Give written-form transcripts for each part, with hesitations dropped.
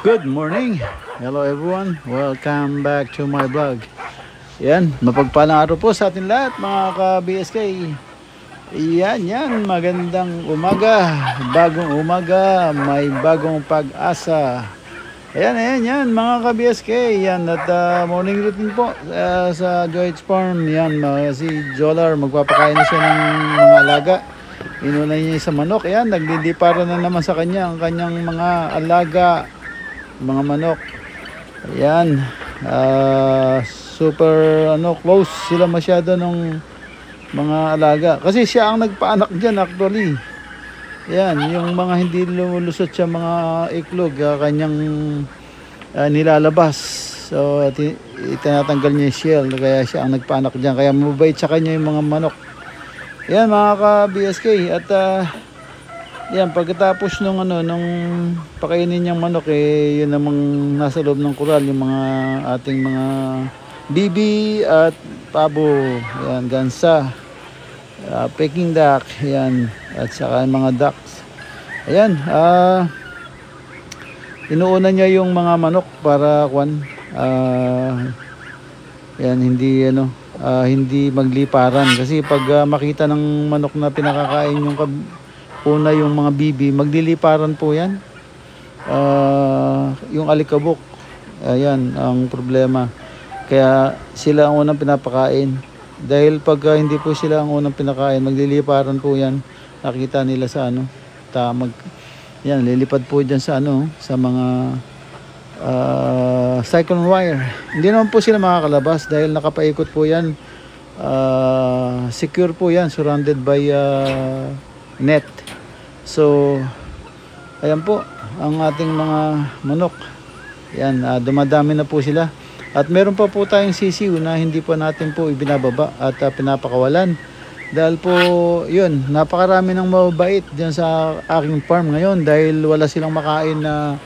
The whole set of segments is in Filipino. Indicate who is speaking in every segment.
Speaker 1: Good morning! Hello everyone! Welcome back to my vlog. Yan, mapagpalang araw po sa atin lahat mga ka-BSK. Yan, magandang umaga. Bagong umaga, may bagong pag-asa. Ayan mga ka-BSK. Yan, at morning routine po sa Joy's Farm. Yan, si Jolar, magpapakain na siya ng mga alaga. Inuna niya sa manok. Ayan, nagdidipara na naman sa kanya ang kanyang mga alaga, mga manok. Ayan, super close sila masyado ng mga alaga kasi siya ang nagpaanak dyan actually. Ayan, yung mga hindi lumulusot siya mga iklog, kanyang nilalabas, so itinatanggal niya yung shell, kaya siya ang nagpaanak dyan, kaya mabait sa kanya yung mga manok. Ayan mga ka-BSK, at yan, pagkatapos nung pakainin niyang manok, yun namang nasa loob ng kural, yung mga ating mga bibi at pabo, yan, gansa, Peking duck, yan, at saka yung mga ducks. Ayan, inuuna niya yung mga manok para yan, hindi magliparan, kasi pag makita ng manok na pinakakain yung una yung mga bibi, magliliparan po yan. Yung alikabok, ayan ang problema, kaya sila ang unang pinapakain. Dahil pag hindi po sila ang unang pinakain, magliliparan po yan. Nakita nila sa yan, lilipad po dyan sa sa mga cyclone wire. Hindi naman po sila makakalabas dahil nakapaikot po yan. Secure po yan, surrounded by net. So ayan po ang ating mga manok. Yan, dumadami na po sila. At meron pa po tayong sisiw na hindi pa natin po ibinababa at pinapakawalan. Dahil po yun, napakarami ng mababait dyan sa aking farm ngayon, dahil wala silang makain na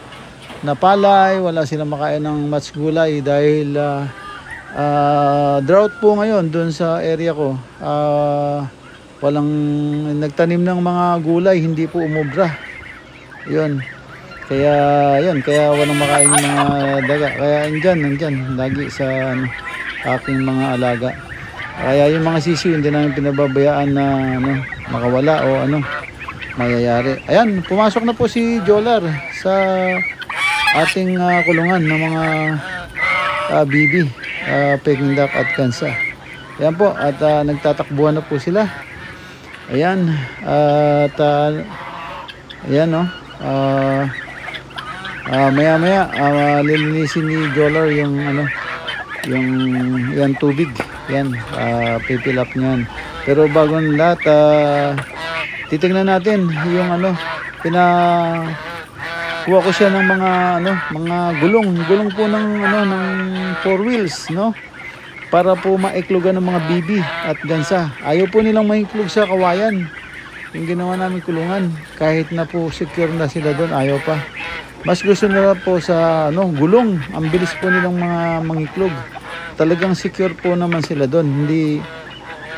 Speaker 1: palay, wala silang makain ng mats gulay dahil drought po ngayon dun sa area ko. Walang nagtanim ng mga gulay, hindi po umubra. Yun. Kaya walang makain ng mga daga. Kaya nandyan lagi sa aking mga alaga. Kaya yung mga sisiw hindi namin pinababayaan na makawala o mayayari. Ayan, pumasok na po si Jolar sa ating kulungan ng mga bibi, Peking duck at gansa. Ayan po, at nagtatakbuhan na po sila. Ayan, at ayan maya lilinisin ni Jolar yung yan tubig. Yan, pipilap niyan. Pero bago ng lahat, titingnan natin yung kuha ko siya ng mga gulong po ng ng 4 wheels, para po maiklogan ng mga bibi at gansa. Ayaw po nilang maiklog sa kawayan. yung ginawa namin kulungan. Kahit na po secure na sila doon, ayaw pa. Mas gusto nila po sa gulong. Ang bilis po nilang mga mangiklog. Talagang secure po naman sila doon.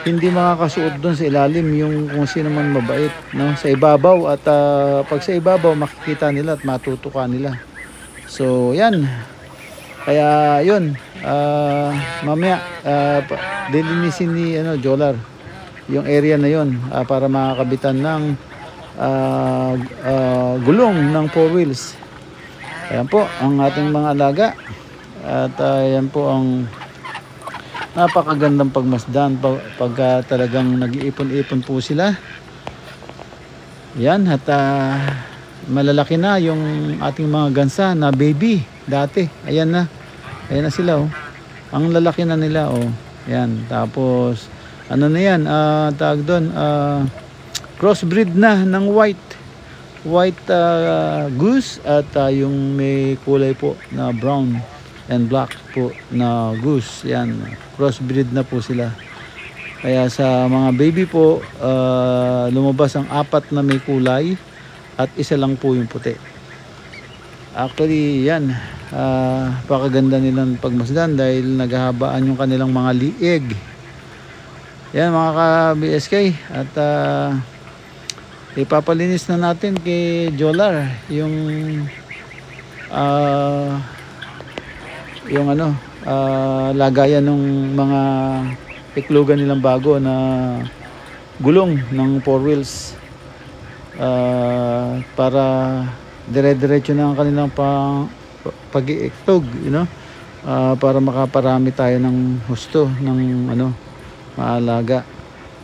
Speaker 1: Hindi makakasuot doon sa ilalim yung kung sino man mabait, no? Sa ibabaw, at pag sa ibabaw makikita nila at matutukan nila. So yan. Kaya yun, mamaya dilinisin ni Jolar yung area na yun para makakabitan ng gulong ng 4 wheels. Ayan po ang ating mga alaga. At ayan po ang napakagandang pagmasdan pag talagang nag-iipon-ipon po sila. Yan, at malalaki na yung ating mga gansa na baby dati. Ayan na sila, oh. Ang lalaki na nila, oh. Yan, tapos ano na yan, tawag doon, crossbreed na ng white goose at yung may kulay po na brown and black po na goose. Yan, crossbreed na po sila. Kaya sa mga baby po, lumabas ang 4 na may kulay at 1 lang po yung puti. Actually, yan, pakaganda nilang pagmasdan dahil naghahabaan yung kanilang mga liig. Yan mga ka-BSK, at ipapalinis na natin kay Jolar yung lagayan ng mga iklugan nilang bago na gulong ng 4 wheels, para dire-diretso na ang kanilang pag-iiklog, para makaparami tayo ng husto ng maalaga.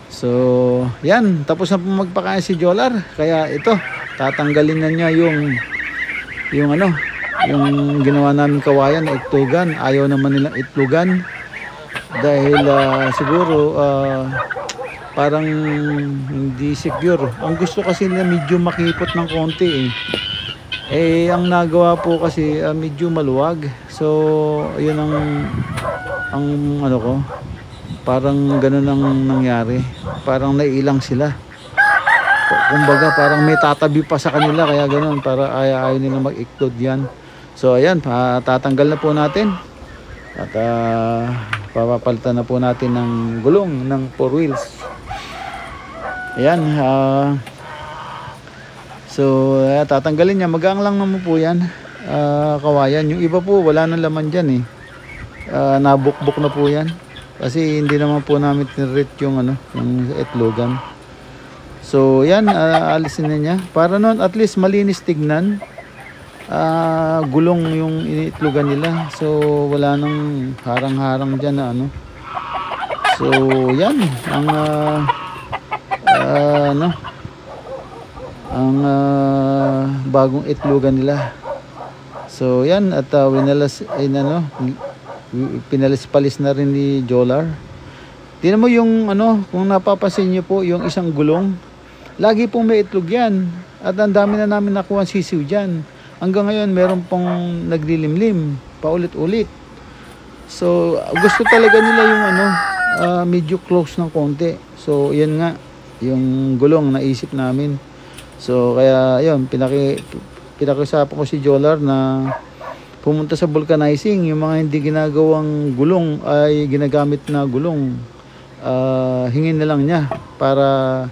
Speaker 1: So yan, tapos na po magpakain si Jolar, kaya ito tatanggalin na niya yung ginawa namin kawayan na itlugan. Ayaw naman nilang itlugan dahil siguro parang hindi secure. Ang gusto kasi nila medyo makipot ng konti, ang nagawa po kasi medyo maluwag. So yun ang ko, parang ganun ang nangyari. Parang naiilang sila. Kumbaga parang may tatabi pa sa kanila, kaya ganun, para ayaw nila mag-iklod yan. So ayan, tatanggal na po natin at papapalitan na po natin ng gulong ng 4 wheels. Ayan, so tatanggalin niya, magang lang naman po yan, kawayan. Yung iba po wala nang laman dyan, nabukbok na po yan kasi hindi naman po namin tinrate yung yung itlogan. So yan, alisin na niya para noon at least malinis tignan. Gulong yung iniitlogan nila, so wala nang harang-harang dyan na So yan ang bagong itlogan nila. So yan, at pinalis-palis na rin ni Jolar. Tingnan mo yung kung napapansin niyo po yung isang gulong, lagi pong may itlog yan, at ang dami na namin nakuha sisiw dyan. Hanggang ngayon meron pong naglilimlim paulit-ulit. So gusto talaga nila yung medyo close ng konti. So yan nga yung gulong naisip namin. So kaya yun, pinakiusapan ko si Jolar na pumunta sa vulcanizing. Yung mga hindi ginagawang gulong ay ginagamit na gulong, hingin na lang niya para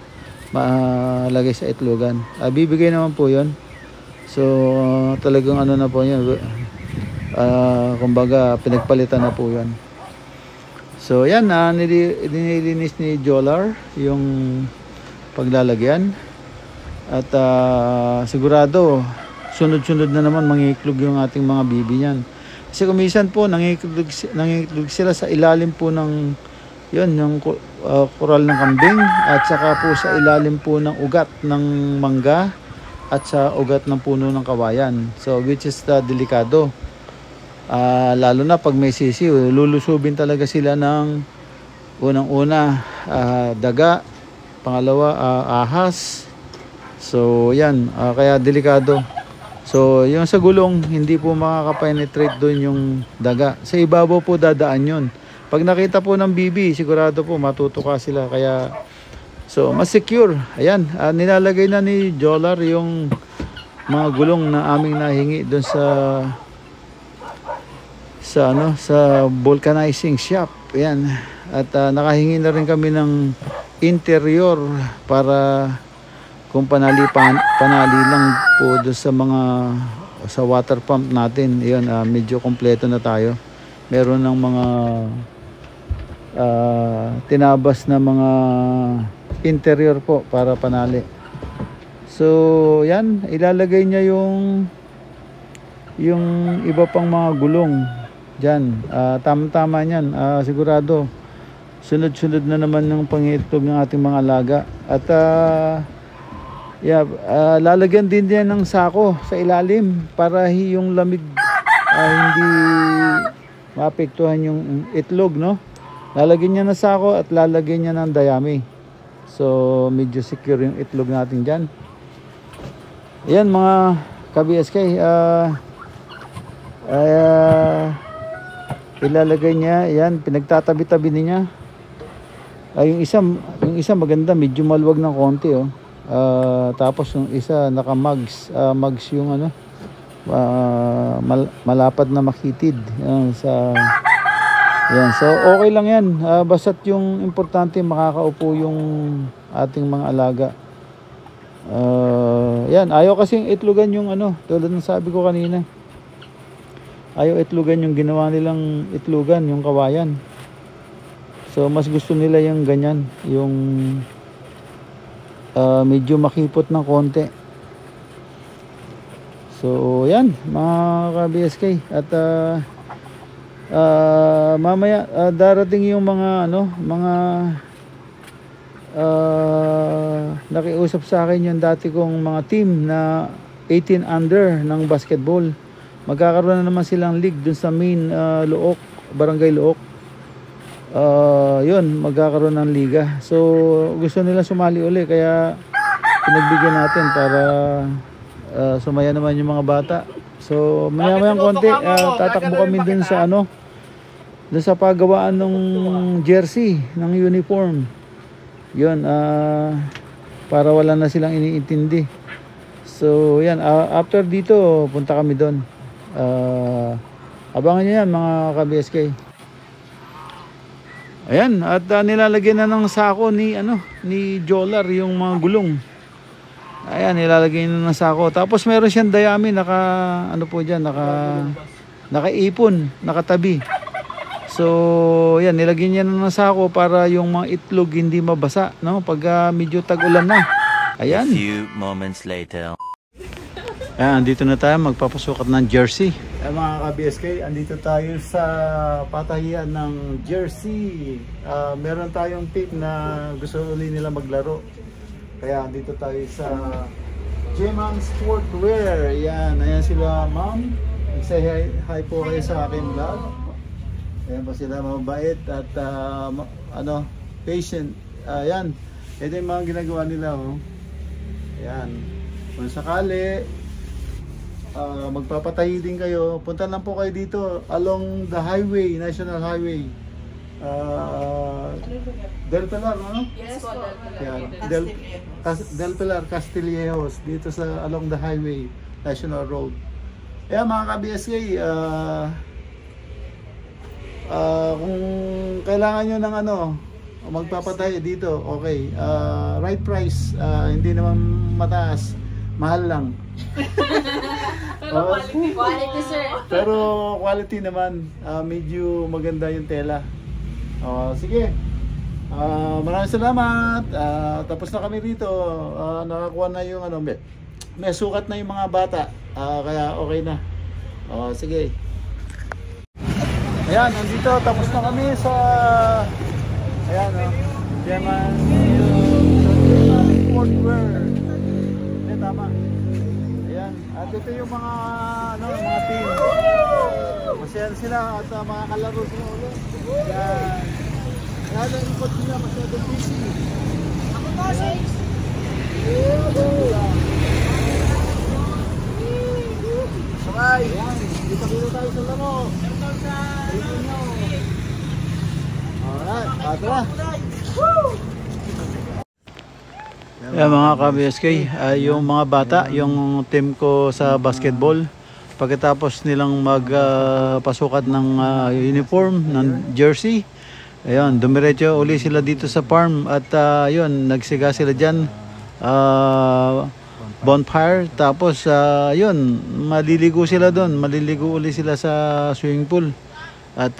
Speaker 1: malagay sa itlogan. Bibigay naman po yun. So talagang na po yan, kumbaga pinagpalitan na po yan. So yan, nililinis ni Jolar yung paglalagyan, at sigurado sunod-sunod na naman mangiklog yung ating mga bibi niyan. Kasi kumisan po nangiklog sila sa ilalim po ng yung kural ng kambing, at saka po sa ilalim po ng ugat ng mangga at sa ugat ng puno ng kawayan. So which is delikado. Lalo na pag may sisiw, lulusubin talaga sila ng unang-una daga, pangalawa ahas. So yan, kaya delikado. So yung sa gulong, hindi po makaka-penetrate doon yung daga. Sa ibabaw po dadaan yun. Pag nakita po ng bibi, sigurado po matutuka sila. Kaya So mas secure. Ayan, nilalagay na ni Jolar yung mga gulong na aming nahingi doon sa vulcanizing shop. Ayan. At nakahingi na rin kami ng interior para kung panali lang po doon sa water pump natin. Ayan, medyo kompleto na tayo. Meron ng mga tinabas na mga interior po para panali. So yan, ilalagay niya yung iba pang mga gulong dyan. Tama-tama yan, sigurado sunod-sunod na naman ng pangitlog ng ating mga alaga. At lalagyan din yan ng sako sa ilalim para yung lamig hindi maapektuhan yung itlog, no? Lalagyan niya ng sako at lalagyan niya ng dayami. So medyo secure yung itlog natin dyan. Ayan mga ka-BSK, ilalagay niya. Ayan, pinagtatabi-tabi niya. Yung isa maganda, medyo maluwag ng konti, oh. Tapos yung isa naka-mugs, mugs yung ano, malapad na makitid. Ayan, so okay lang yan. Basta't yung importante makakaupo yung ating mga alaga. Yan, ayaw kasing itlogan yung ano, tulad ng sabi ko kanina. Ayaw itlogan yung ginawa nilang itlogan, yung kawayan. So mas gusto nila yung ganyan, yung medyo makipot ng konti. So yan mga ka-BSK. At mamaya darating yung mga nakiusap sa akin yung dati kong mga team na 18 under ng basketball. Magkakaroon na naman silang league dun sa main Luok, Barangay Luok. Yun, magkakaroon ng liga. So gusto nila sumali uli, kaya pinagbigyan natin para sumaya naman yung mga bata. So maya-mayang konti tatakbo kami dun sa dun sa paggawaan ng jersey, ng uniform. Yun, para wala na silang iniintindi. So yan, after dito punta kami doon. Abangan nyo yan mga ka-BSK. Ayan, at nilalagyan na ng sako ni Jolar yung mga gulong. Ayan, nilalagay na ng sako. Tapos meron siyang dayami, nakaipon, nakatabi. So yan, nilagyan niya na ng sako para yung mga itlog hindi mabasa, no? Pag medyo tag-ulan na. Ayan.
Speaker 2: A few moments later.
Speaker 1: Ayan, andito na tayo, magpapasukat ng jersey. Ayan mga ka-BSK, andito tayo sa patahian ng jersey. Meron tayong team na gusto ulit nila maglaro. Kaya andito tayo sa J-Man Sportwear. Ayan sila, ma'am. Say hi po kayo sa akin vlog. Ayan po sila, mabait at patient. Ayan, ito yung mga ginagawa nila, oh. Ayan, kung sakali magpapatahi din kayo, punta lang po kayo dito along the highway, National Highway, Del Pilar, no?
Speaker 3: Yes po,
Speaker 1: Del Pilar, Castillejos, dito sa along the highway, National Road. Ayan mga ka-BSK, kung kailangan nyo ng magpapatay dito, okay, right price, hindi naman mataas, mahal lang.
Speaker 3: Quality, sir.
Speaker 1: Pero quality naman, medyo maganda yung tela. Sige, maraming salamat. Tapos na kami rito. Nakakuha na yung may sukat na yung mga bata, kaya okay na. Sige. Ayan, nandito, tapos na kami sa J-Man Sportwear. Tama. Ayan, at ito yung mga team. Masaya sila at mga kalaro sila ulit. Ayan. Ayan, ang ikot nila masyadong busy. Ako po, Shakes! Sabay! Dito tayo sa laro. Alright, tara. Yeah, mga ka-BSK, yung mga bata, yung team ko sa basketball, pagkatapos nilang magpasukat ng uniform, ng jersey, ayun, dumiretso uli sila dito sa farm at yun, nagsiga sila dyan, bonfire, tapos yun, maliligo sila doon, maliligo uli sila sa swimming pool at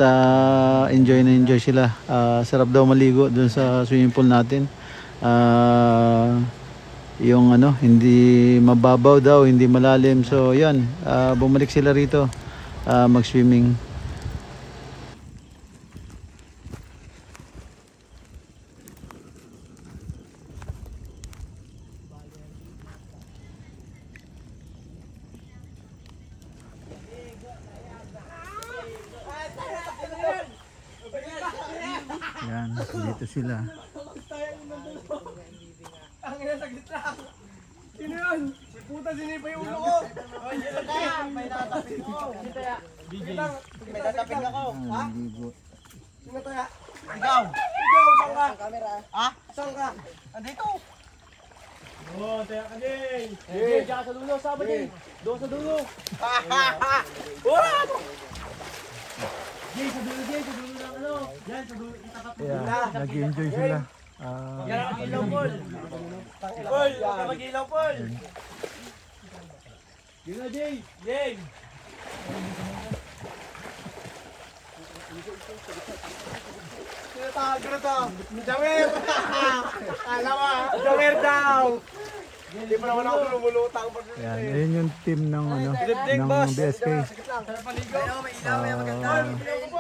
Speaker 1: enjoy na enjoy sila. Sarap daw maligo doon sa swimming pool natin. Yung ano, hindi mababaw daw, hindi malalim. So yan, bumalik sila rito mag-swimming. Yan, dito sila.
Speaker 3: Ang ina saglit lang. Sino yun? Si puta sinipa yung ulo ko. May tatapin ko. May tatapin ako. Ha? Sino kaya? Ikaw. Ikaw, saan ka? Camera. Ha? Saan ka? Andito. Oo, taya ka din. Jay, diyan sa dulo, sabi din. Doon sa dulo. Wala mo. Jay, sa dulo ng ano. Yan, sa dulo.
Speaker 1: Yeah, nag-enjoy sila.
Speaker 3: Yan ang ilaw, Paul. Paul, huwag ka mag-ilaw, Paul. Yun na, Jay. Jay. Tinatago na to. Jamer! Alam mo, Jamer daw. Hindi pa naman ako lumulutang.
Speaker 1: Yan, ayun yung team ng ano, ng BSK.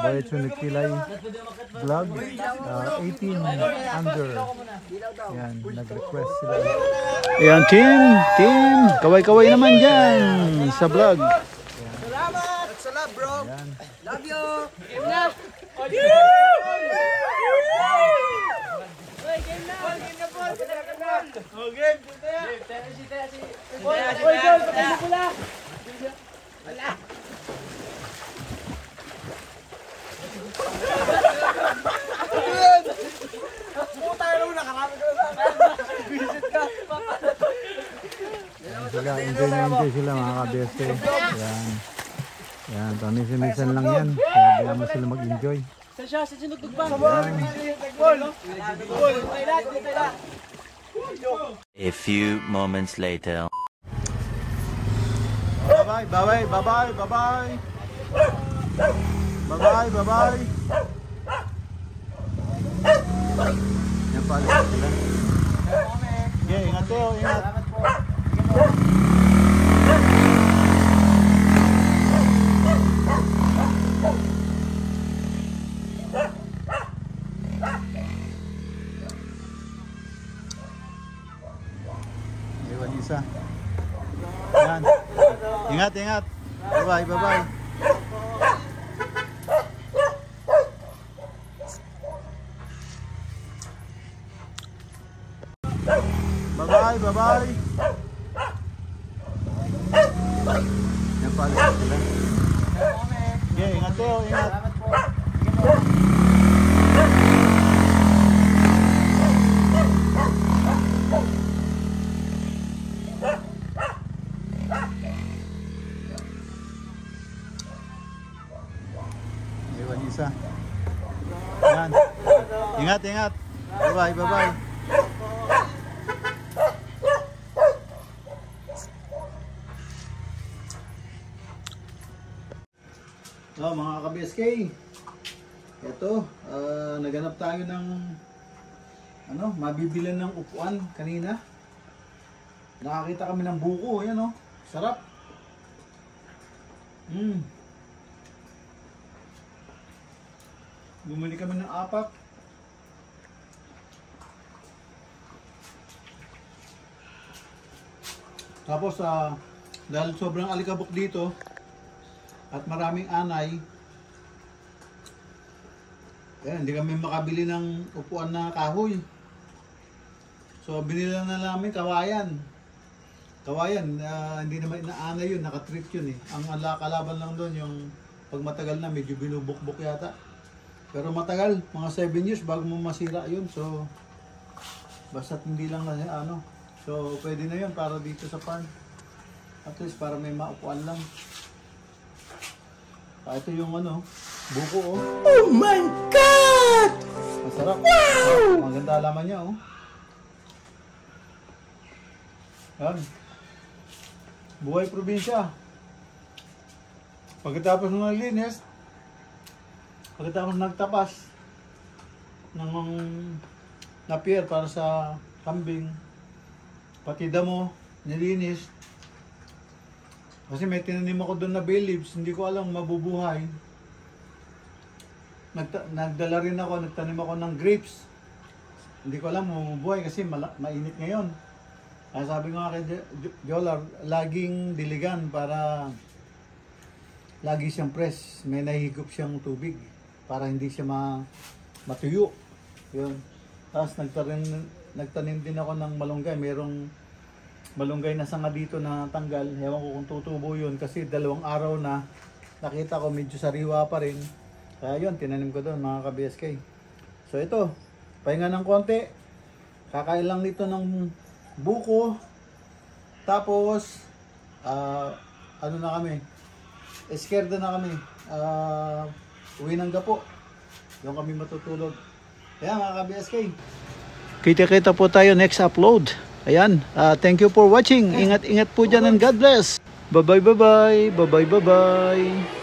Speaker 1: Diretso Nagkilay vlog, 18 under. Yan, nag-request sila. Ayan, team, kaway-kaway naman dyan sa vlog.
Speaker 3: Salamat! Sa love, bro.
Speaker 1: Yan.
Speaker 3: Love you. Game na. Game na, Paul. Oh, game. Oy, John, patay mo pula. Wala. Puta yun, nakarami ka na sa akin. Visit ka.
Speaker 1: Sila, enjoy sila mga ka-BSK. Yan. Yan, paminsan lang yan. Kaya bigyan mo sila mag-enjoy.
Speaker 3: Saan siya? Saan sinugtog ba? Sa mga Paul.
Speaker 2: A few moments later.
Speaker 1: Bye-bye, bye-bye, bye-bye, bye-bye. Bye-bye, bye-bye. Yan pala sila. Okay, ingat kayo, ingat. Iwan isa. Yan. Ingat, ingat. Bye-bye, bye-bye. Bye-bye, bye-bye. Yan pala sila. Okay, ingat kayo, ingat. Iwan isa. Yan. Ingat, ingat. Bye-bye, bye-bye. So mga ka-BSK, ito, naganap tayo ng mabibilan ng upuan kanina. Nakakita kami ng buko, yan o, sarap. Bumili kami ng 4. Tapos dahil sobrang alikabok dito at maraming anay, hindi kami makabili ng upuan na kahoy. So binili na namin kawayan. Kawayan, hindi naman inaanay yun, nakatrip yun eh. Ang kalaban lang doon yung pag matagal na medyo binubukbok yata. Pero matagal, mga 7 years bago mo masira yun. So basta't hindi lang So, pwede na yun para dito sa farm. At least para may maupuan lang. Ito yung ano, buko oh.
Speaker 3: Oh my God!
Speaker 1: Masarap. Wow! Maganda alaman niya oh. Yan. Buhay probinsya. Pagkatapos ng naglinis, pagkatapos nagtapas ng napier para sa kambing, pati damo, nilinis. Kasi may tinanim ako doon na bay leaves, hindi ko alam mabubuhay. Nagdala rin ako, nagtanim ako ng grapes. Hindi ko alam mabubuhay kasi mainit ngayon. Kaya sabi ko nga kay Jolar, laging diligan para lagi siyang press. May nahihigop siyang tubig para hindi siya matuyo. Yun. Tapos nagtanim din ako ng malunggay. Merong malunggay na sanga dito na tanggal. Ewan ko kung tutubo yun kasi 2 araw na nakita ko medyo sariwa pa rin. Kaya yun, tinanim ko doon mga ka-BSK. So ito, pahinga ng konti. Kakain lang nito ng buko. Tapos, ano na kami? Eskerda na kami. Uwi ng gapo. Doon kami matutulog. Kaya mga ka-BSK. Kita-kita po tayo next upload. Ayan. Thank you for watching. Ingat-ingat po dyan and God bless. Bye-bye, bye-bye. Bye-bye, bye-bye.